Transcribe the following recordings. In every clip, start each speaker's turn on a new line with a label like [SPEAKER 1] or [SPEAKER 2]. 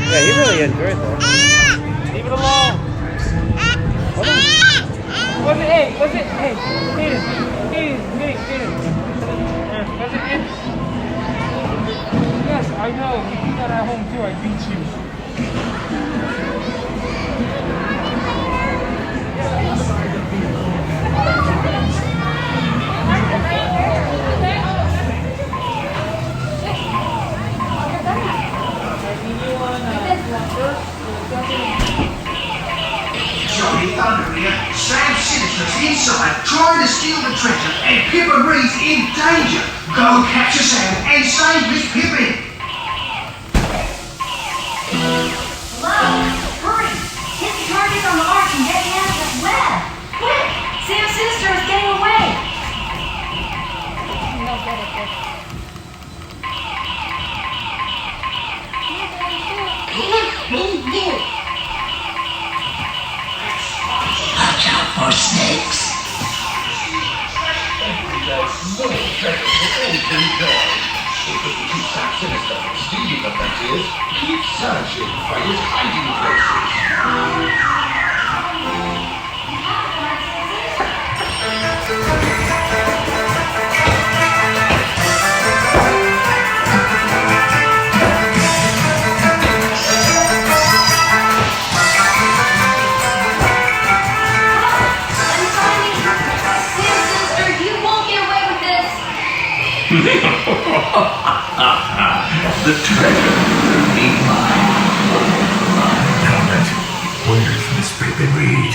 [SPEAKER 1] Yeah, he really enjoyed that.
[SPEAKER 2] Leave it alone. Was it? Hey, was it? Hey, hit it. Was it in? Yes, I know. You do that at home too. I beat you.
[SPEAKER 3] Johnny Thunder here, Sam Sinister's inside trying to steal the treasure and Pippa Reed's in danger. Go capture Sam and save Miss Pippin.
[SPEAKER 4] Hello? Hurry! Hit the target on the arch and get the access web! Quick! Sam's sister is getting away!
[SPEAKER 3] Watch out for snakes. Stealing of that is, keep searching for his hiding the treasure will be mine. Damn it. Where's Miss Pippin Reed?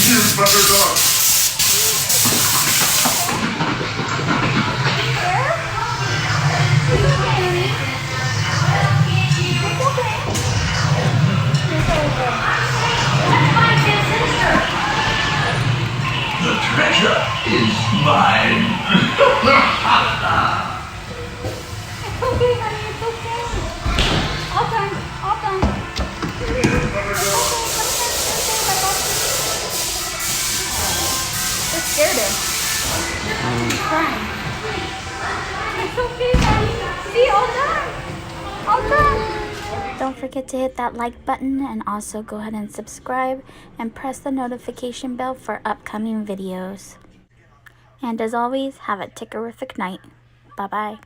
[SPEAKER 3] You better not. The treasure is mine.
[SPEAKER 4] It's okay, honey, it's okay. All done. It scared him. He's crying. It's okay, honey. See, all done.
[SPEAKER 5] Don't forget to hit that like button and also go ahead and subscribe and press the notification bell for upcoming videos. And as always, have a tickerific night. Bye-bye.